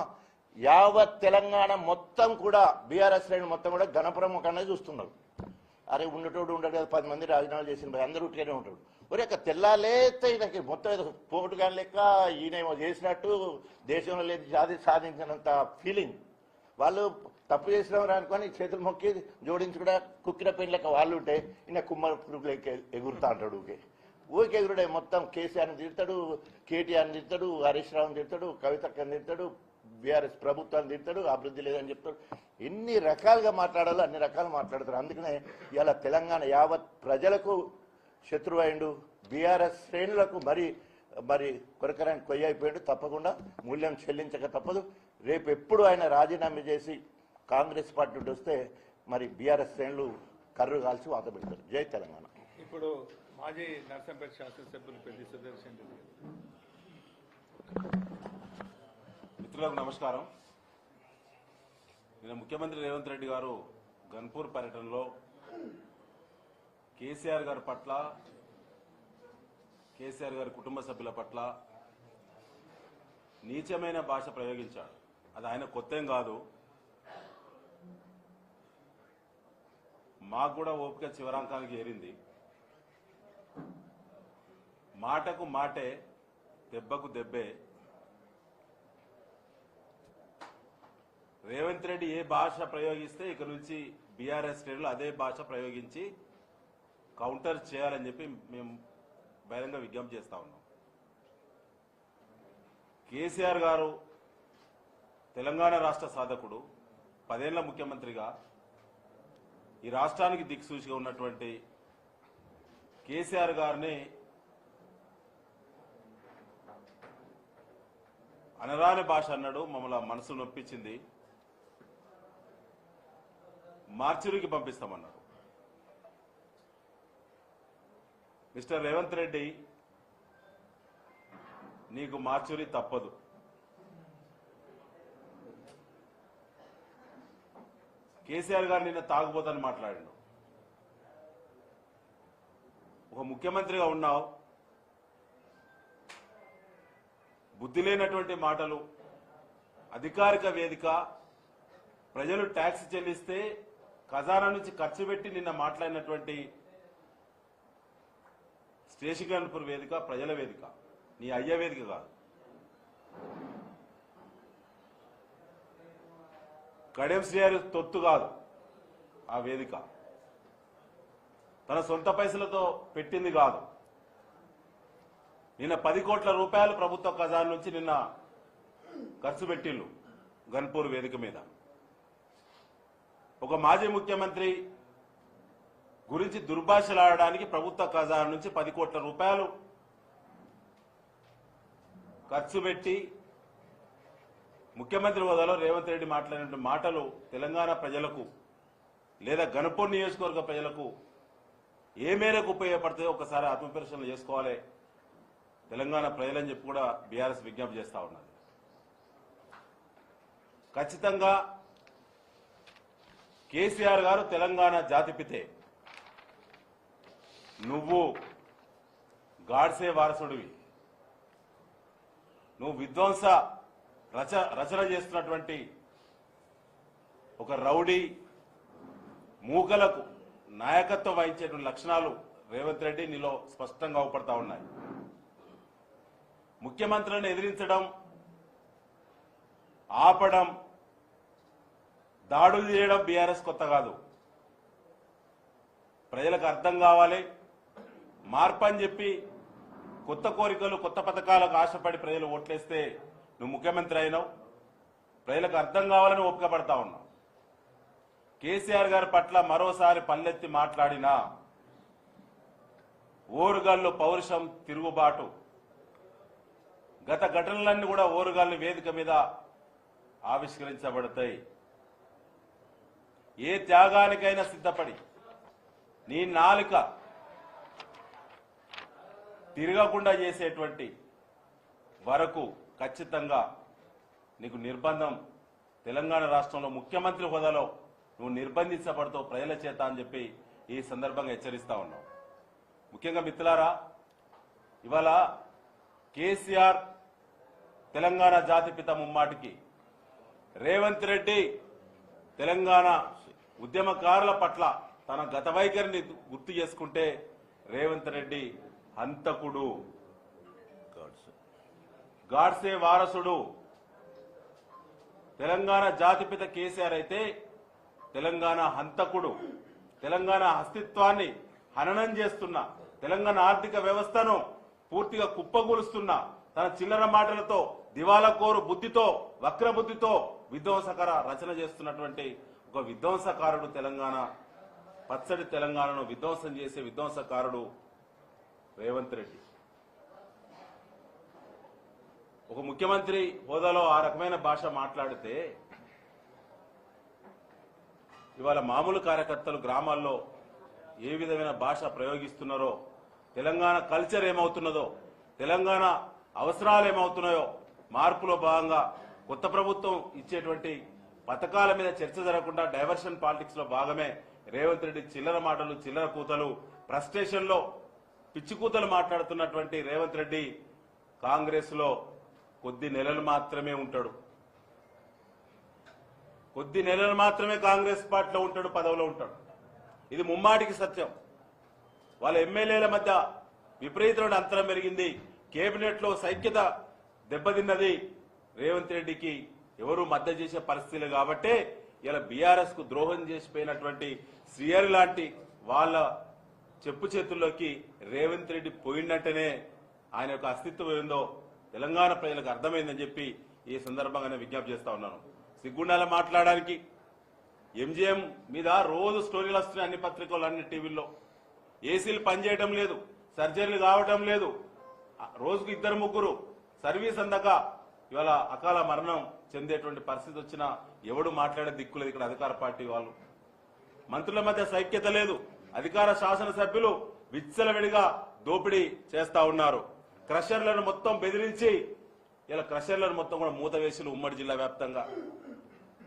యావత్ తెలంగాణ మొత్తం కూడా బీఆర్ఎస్ శ్రేణులు మొత్తం కూడా గణపురం ఒకనే చూస్తున్నారు. అరే ఉండేటోడు ఉండడు కదా, 10 మంది రాజీనామా చేసిన అందరూ ఉట్టిగానే ఉంటాడు. ఒరే తెల్లాలేస్తే ఈయనకి మొత్తం ఏదో పోటుగా లెక్క ఈయనేమో చేసినట్టు దేశంలో లేదు సాధించినంత ఫీలింగ్. వాళ్ళు తప్పు చేసినామని అనుకొని చేతులు మొక్కి జోడించి కూడా కుక్కిన పెయిన్ లెక్క వాళ్ళు ఉంటే ఈయన కుమ్మరి లెక్క ఎగురుతా అంటాడు. ఊరికి ఎగురుడే మొత్తం. కేసీఆర్ని తిడతాడు, కేటీఆర్ని తిడతాడు, హరీష్ రావుని తిడతాడు, కవితక్కని తిడతాడు, బీఆర్ఎస్ ప్రభుత్వాన్ని తిడతాడు, అభివృద్ధి లేదని చెప్తాడు. ఎన్ని రకాలుగా మాట్లాడాలో అన్ని రకాలు మాట్లాడతారు. అందుకనే ఇలా తెలంగాణ యావత్ ప్రజలకు శత్రువు అయిండు, బీఆర్ఎస్ శ్రేణులకు మరి కొరకరాని కొయ్య అయిపోయాడు. తప్పకుండా మూల్యం చెల్లించక తప్పదు. రేపు ఎప్పుడు ఆయన రాజీనామా చేసి కాంగ్రెస్ పార్టీ వస్తే మరి బీఆర్ఎస్ శ్రేణులు కర్రు కాల్చి వాత పెడతారు. జై తెలంగాణ. ఇప్పుడు మాజీ నర్సంపేట శాసనసభ్యులు పెద్ది సుదర్శన్ రెడ్డి. మిత్రులకు నమస్కారం. నిన్న ముఖ్యమంత్రి రేవంత్ రెడ్డి గారు గన్పూర్ పర్యటనలో కేసీఆర్ గారి పట్ల, కేసీఆర్ గారి కుటుంబ సభ్యుల పట్ల నీచమైన భాష ప్రయోగించాడు. అది ఆయన కొత్తేం కాదు. మాకు కూడా ఓపిక చివరాంకానికి ఏరింది. మాటకు మాటే, దెబ్బకు దెబ్బే. రేవంత్ రెడ్డి ఏ భాష ప్రయోగిస్తే ఇక నుంచి బీఆర్ఎస్ శ్రేణులు అదే భాష ప్రయోగించి కౌంటర్ చేయాలని చెప్పి మేము బహిరంగ విజ్ఞప్తి చేస్తా ఉన్నాం. కేసీఆర్ గారు తెలంగాణ రాష్ట్ర సాధకుడు, 10 ఏళ్ల ముఖ్యమంత్రిగా ఈ రాష్ట్రానికి దిక్సూచిగా ఉన్నటువంటి కేసీఆర్ గారిని అనరాని భాష అన్నాడు. మమ్మల్ని మనసు నొప్పించింది. మార్చురికి పంపిస్తామన్నారు. మిస్టర్ రేవంత్ రెడ్డి, నీకు మార్చురి తప్పదు. కేసీఆర్ గారు నిన్న తాగుబోతని మాట్లాడాడు. ఒక ముఖ్యమంత్రిగా ఉన్నావు, బుద్ధి లేనటువంటి మాటలు, అధికారిక వేదిక, ప్రజలు ట్యాక్స్ చెల్లిస్తే ఖజానా నుంచి ఖర్చు పెట్టి నిన్న మాట్లాడినటువంటి స్టేషన్ గన్పూర్ వేదిక ప్రజల వేదిక, నీ అయ్య వేదిక కాదు. కడియం శ్రీహరి తొత్తు కాదు ఆ వేదిక. తన సొంత పైసలతో పెట్టింది కాదు. నిన్న 10 కోట్ల రూపాయలు ప్రభుత్వ ఖజానా నుంచి నిన్న ఖర్చు పెట్టిళ్ళు గన్పూర్ వేదిక మీద. ఒక మాజీ ముఖ్యమంత్రి గురించి దుర్భాషలాడడానికి ప్రభుత్వ ఖజానా నుంచి 10 కోట్ల రూపాయలు ఖర్చు పెట్టి ముఖ్యమంత్రి హోదాలో రేవంత్ రెడ్డి మాట్లాడిన మాటలు తెలంగాణ ప్రజలకు లేదా గణపూర్ నియోజకవర్గ ప్రజలకు ఏ మేరకు ఉపయోగపడతాయో ఒకసారి ఆత్మపరిశీలన చేసుకోవాలి తెలంగాణ ప్రజలని చెప్పి కూడా బీఆర్ఎస్ విజ్ఞప్తి చేస్తా ఉన్నది. ఖచ్చితంగా కేసీఆర్ గారు తెలంగాణ జాతిపితే, నువ్వు గాడ్సే వారసుడివి, నువ్వు విధ్వంస రచన చేస్తున్నటువంటి ఒక రౌడీ మూకలకు నాయకత్వం వహించేటువంటి లక్షణాలు రేవంత్ రెడ్డి నీలో స్పష్టంగా అవపడతా ఉన్నాయి. ముఖ్యమంత్రులను ఎదిరించడం, ఆపడం, దాడులు చేయడం బీఆర్ఎస్ కొత్త కాదు. ప్రజలకు అర్థం కావాలి, మార్పు అని చెప్పి కొత్త కోరికలు కొత్త పథకాలకు ఆశపడి ప్రజలు ఓట్లేస్తే నువ్వు ముఖ్యమంత్రి అయినావు. ప్రజలకు అర్థం కావాలని ఓపిక పడతా ఉన్నావు. కేసీఆర్ గారి పట్ల మరోసారి పల్లెత్తి మాట్లాడినా ఓరుగాళ్ళు పౌరుషం తిరుగుబాటు, గత ఘటనలన్నీ కూడా ఓరుగాళ్ళు వేదిక మీద ఆవిష్కరించబడతాయి. ఏ త్యాగానికైనా సిద్ధపడి నీ నాలుక తిరగకుండా చేసేటువంటి వరకు ఖచ్చితంగా నీకు నిర్బంధం, తెలంగాణ రాష్ట్రంలో ముఖ్యమంత్రి హోదాలో నువ్వు నిర్బంధించబడతావు ప్రజల చేత అని చెప్పి ఈ సందర్భంగా హెచ్చరిస్తా ఉన్నావు. ముఖ్యంగా మిత్రులారా, ఇవాళ కేసీఆర్ తెలంగాణ జాతిపిత ముమ్మాటికి, రేవంత్ రెడ్డి తెలంగాణ ఉద్యమకారుల పట్ల తన గత వైఖరిని గుర్తు చేసుకుంటే రేవంత్ రెడ్డి హంతకుడు, గాడ్సే వారసుడు. తెలంగాణ జాతిపిత కేసీఆర్ అయితే తెలంగాణ హంతకుడు, తెలంగాణ అస్తిత్వాన్ని హననం చేస్తున్న, తెలంగాణ ఆర్థిక వ్యవస్థను పూర్తిగా కుప్పగూలుస్తున్న, తన చిల్లర మాటలతో, దివాలా కోరు బుద్ధితో, వక్ర బుద్ధితో విధ్వంసకర రచన చేస్తున్నటువంటి ఒక విధ్వంసకారుడు తెలంగాణ, పచ్చడి తెలంగాణను విధ్వంసం చేసే విధ్వంసకారుడు రేవంత్ రెడ్డి. ఒక ముఖ్యమంత్రి హోదాలో ఆ రకమైన భాష మాట్లాడితే ఇవాళ మామూలు కార్యకర్తలు గ్రామాల్లో ఏ విధమైన భాష ప్రయోగిస్తున్నారో, తెలంగాణ కల్చర్ ఏమవుతున్నదో, తెలంగాణ అవసరాలు ఏమవుతున్నాయో, మార్పులో భాగంగా కొత్త ప్రభుత్వం ఇచ్చేటువంటి పథకాల మీద చర్చ జరగకుండా డైవర్షన్ పాలిటిక్స్ లో భాగమే రేవంత్ రెడ్డి చిల్లర మాటలు, చిల్లర కూతలు, ఫ్రస్ట్రేషన్ లో పిచ్చి కూతలు మాట్లాడుతున్నటువంటి రేవంత్ రెడ్డి కాంగ్రెస్ లో కొద్ది నెలలు మాత్రమే ఉంటాడు. కొద్ది నెలలు మాత్రమే కాంగ్రెస్ పార్టీలో ఉంటాడు, పదవిలో ఉంటాడు. ఇది ముమ్మాటికి సత్యం. వాళ్ళ ఎమ్మెల్యేల మధ్య విపరీతమైన అంతరం పెరిగింది, కేబినెట్ లో సైక్యత దెబ్బతిన్నది. రేవంత్ రెడ్డికి ఎవరు మద్దతు చేసే పరిస్థితులు కాబట్టే ఇలా బీఆర్ఎస్ కు ద్రోహం చేసిపోయినటువంటి శ్రీహరి లాంటి వాళ్ళ చెప్పు చేతుల్లోకి రేవంత్ రెడ్డి పోయిందంటేనే ఆయన యొక్క అస్తిత్వం ఏందో తెలంగాణ ప్రజలకు అర్థమైందని చెప్పి ఈ సందర్భంగానే విజ్ఞప్తి చేస్తా ఉన్నాను. సిగ్గుండాల మాట్లాడడానికి ఎంజీఎం మీద రోజు స్టోరీలు వస్తున్నాయి అన్ని పత్రికలు, అన్ని టీవీల్లో. ఏసీలు పనిచేయడం లేదు, సర్జరీలు కావటం లేదు, రోజుకు 2-3 సర్వీస్ అందక ఇవాళ అకాల మరణం చెందేటువంటి పరిస్థితి వచ్చినా ఎవడు మాట్లాడే దిక్కులేదు ఇక్కడ అధికార పార్టీ వాళ్ళు. మంత్రుల మధ్య సైక్యత లేదు, అధికార శాసనసభ్యులు విచ్చలవిడిగా దోపిడీ చేస్తా ఉన్నారు. క్రషర్లను మొత్తం బెదిరించి ఇలా క్రషర్లను మొత్తం కూడా మూత వేసిన ఉమ్మడి జిల్లా వ్యాప్తంగా.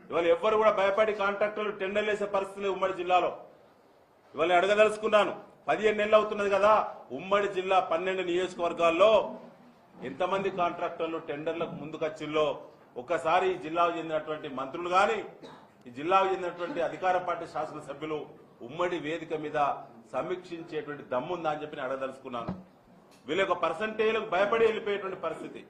ఇవాళ ఎవ్వరు కూడా భయపడి కాంట్రాక్టర్లు టెండర్లు వేసే పరిస్థితి ఉమ్మడి జిల్లాలో. ఇవాళ అడగదలుచుకున్నాను, 15 నెలలు అవుతున్నది కదా, ఉమ్మడి జిల్లా 12 నియోజకవర్గాల్లో ఎంతమంది కాంట్రాక్టర్లు టెండర్లకు ముందుకొచ్చిల్లో ఒక్కసారి ఈ జిల్లాకు చెందినటువంటి మంత్రులు గాని, ఈ జిల్లాకు చెందినటువంటి అధికార పార్టీ శాసనసభ్యులు ఉమ్మడి వేదిక మీద సమీక్షించేటువంటి దమ్ముందా అని చెప్పి అడగదలుచుకున్నాను. వీళ్ళ యొక్క పర్సంటేజ్లకు భయపడి వెళ్ళిపోయేటువంటి పరిస్థితి.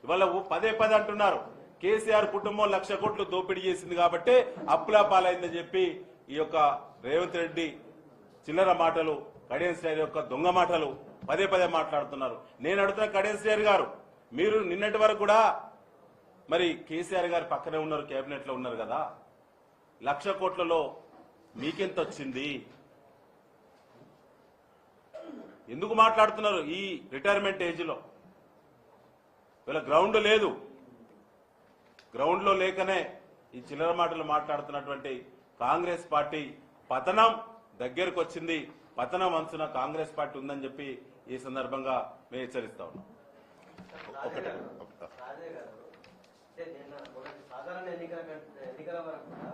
ఇవాళ పదే అంటున్నారు కేసీఆర్ కుటుంబం 1,00,000 కోట్లు దోపిడీ చేసింది కాబట్టి అప్పులా పాలైందని చెప్పి ఈ యొక్క రేవంత్ రెడ్డి చిల్లర మాటలు, కడియం శ్రేయర్ యొక్క దొంగ మాటలు పదే మాట్లాడుతున్నారు. నేను అడుగుతున్న కడియం శ్రేయర్ గారు, మీరు నిన్నటి వరకు కూడా మరి కేసీఆర్ గారి పక్కనే ఉన్నారు, కేబినెట్ లో ఉన్నారు కదా, 1,00,000 కోట్లలో మీకెంత వచ్చింది? ఎందుకు మాట్లాడుతున్నారు ఈ రిటైర్మెంట్ ఏజ్లో? వీళ్ళ గ్రౌండ్ లేదు. గ్రౌండ్లో లేకనే ఈ చిల్లర మాటలు మాట్లాడుతున్నటువంటి కాంగ్రెస్ పార్టీ పతనం దగ్గరకు వచ్చింది. పతనం అంచున కాంగ్రెస్ పార్టీ ఉందని చెప్పి ఈ సందర్భంగా మేము హెచ్చరిస్తా ఉన్నాం. సాధారణ ఎన్నికల వరకు కూడా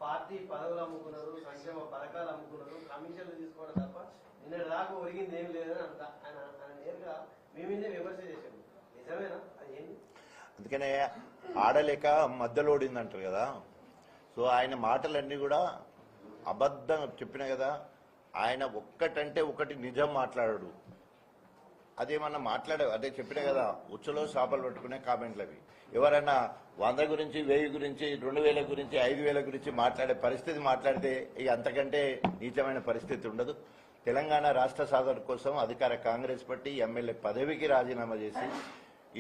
పార్టీ పదవులు అమ్ముకున్నారు, సంక్షేమ పథకాలు అమ్ముకున్నారు, కమిషన్లు తీసుకోవడం తప్ప నిన్న దాకా ఒరిగింది ఏం లేదని అంత ఆయన నేరుగా మేమే విమర్శ చేశాము. నిజమేనా? అది ఏంటి? అందుకనే ఆడలేక మధ్యలోడింది అంటారు కదా. సో ఆయన మాటలన్నీ కూడా అబద్ధం చెప్పిన కదా. ఆయన ఒక్కటంటే ఒకటి నిజం మాట్లాడాడు. అదేమన్నా అదే చెప్పిన కదా, ఉచ్చలో చేపలు పట్టుకునే కామెంట్లు అవి. ఎవరైనా 100 గురించి 1000 గురించి 2000 గురించి 5000 గురించి మాట్లాడే పరిస్థితి మాట్లాడితే ఇక అంతకంటే నీచమైన పరిస్థితి ఉండదు. తెలంగాణ రాష్ట్ర సాధన కోసం అధికార కాంగ్రెస్ పార్టీ ఎమ్మెల్యే పదవికి రాజీనామా చేసి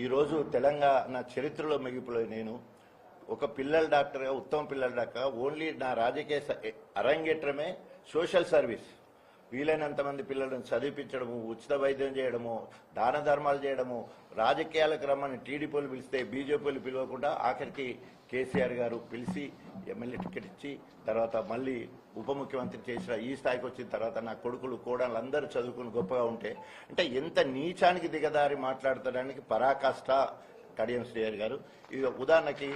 ఈరోజు తెలంగాణ చరిత్రలో మిగిలిపోయి నేను ఒక పిల్లల డాక్టర్గా, ఉత్తమ పిల్లల డాక్టర్, ఓన్లీ నా రాజకీయ అరంగేట్రమే సోషల్ సర్వీస్. వీలైనంత మంది పిల్లలను చదివించడము, ఉచిత వైద్యం చేయడము, దాన ధర్మాలు చేయడము, రాజకీయాలకు రమ్మని టీడీపీలు పిలిస్తే బీజేపీలు పిలవకుండా ఆఖరికి కేసీఆర్ గారు పిలిచి ఎమ్మెల్యే టికెట్ ఇచ్చి తర్వాత మళ్ళీ ఉప ముఖ్యమంత్రి చేసిన ఈ స్థాయికి వచ్చిన తర్వాత నా కొడుకులు కోడళ్ళు అందరూ చదువుకుని గొప్పగా ఉంటే అంటే ఎంత నీచానికి దిగదారి మాట్లాడటానికి పరాకాష్ట కడియం శ్రీహరి గారు. ఇది ఉదాహరణకి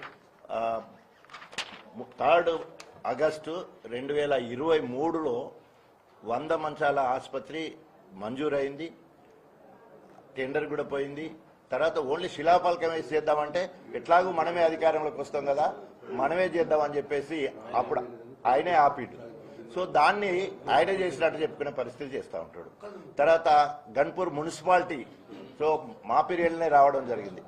3 ఆగస్టు 2023లో 100 మంచాల ఆసుపత్రి మంజూరైంది, టెండర్ కూడా పోయింది. తర్వాత ఓన్లీ శిలాఫలకం వేసి చేద్దామంటే ఎట్లాగూ మనమే అధికారంలోకి వస్తాం కదా, మనమే చేద్దామని చెప్పేసి అప్పుడు ఆయనే ఆపిడు. సో దాన్ని ఆయనే చేసినట్టు చెప్పుకునే పరిస్థితి చేస్తూ ఉంటాడు. తర్వాత గన్పూర్ మున్సిపాలిటీ సో మా పీరియడ్లోనే రావడం జరిగింది.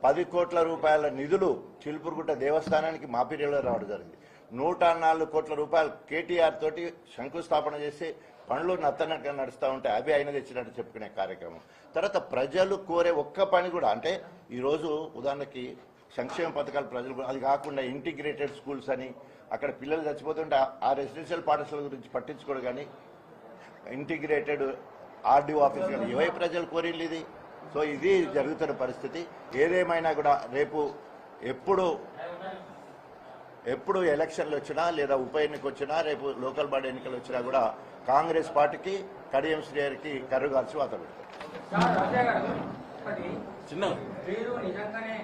10 కోట్ల రూపాయల నిధులు చిలుపురుగుట్ట దేవస్థానానికి మా పీరియడ్లో రావడం జరిగింది. 104 కోట్ల రూపాయలు కేటీఆర్ తోటి శంకుస్థాపన చేసి పనులు నత్తనట్టుగా నడుస్తూ ఉంటే అవి ఆయన తెచ్చినట్టు చెప్పుకునే కార్యక్రమం. తర్వాత ప్రజలు కోరే ఒక్క పని కూడా అంటే ఈరోజు ఉదాహరణకి సంక్షేమ పథకాలు ప్రజలు, అది కాకుండా ఇంటిగ్రేటెడ్ స్కూల్స్ అని అక్కడ పిల్లలు చచ్చిపోతుంటే ఆ రెసిడెన్షియల్ పాఠశాల గురించి పట్టించుకోడు. కానీ ఇంటిగ్రేటెడ్ ఆర్డీఓ ఆఫీస్ కానీ ఇవే ప్రజలు కోరిల్లు ఇది. సో ఇది జరుగుతున్న పరిస్థితి. ఏదేమైనా కూడా రేపు ఎప్పుడు ఎలక్షన్లు వచ్చినా లేదా ఉప ఎన్నిక వచ్చినా రేపు లోకల్ బాడీ ఎన్నికలు వచ్చినా కూడా కాంగ్రెస్ పార్టీకి కడియం శ్రీహరికి కర్రుగాల్చి వాత పెడతారు. చిన్న మీరు నిజంగానే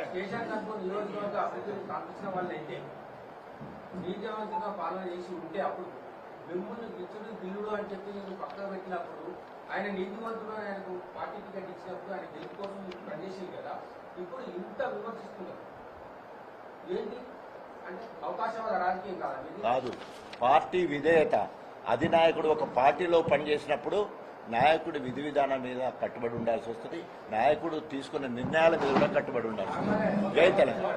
స్టేషన్ కనుక నియోజకవర్గ అభివృద్ధిని కాల్పించిన వాళ్ళైతే నీతివంతంగా పాలన చేసి ఉంటే అప్పుడు మిమ్మల్ని గిచ్చుడు బిల్లుడు అని చెప్పి నేను పక్కన పెట్టినప్పుడు ఆయన నీతివంతుడు ఆయనకు పార్టీ టికెట్ ఇచ్చినప్పుడు ఆయన గెలుపు కోసం పనిచేసింది కదా. ఇప్పుడు ఇంత విమర్శిస్తున్నారు ఏంటి అంటే అవకాశవాద రాజకీయం కాదు, పార్టీ విధేయత. అధినాయకుడు ఒక పార్టీలో పనిచేసినప్పుడు నాయకుడి విధి విధానం మీద కట్టుబడి ఉండాల్సి వస్తుంది. నాయకుడు తీసుకున్న నిర్ణయాల మీద కూడా కట్టుబడి ఉండాల్సి వస్తుంది. జై తెలంగాణ.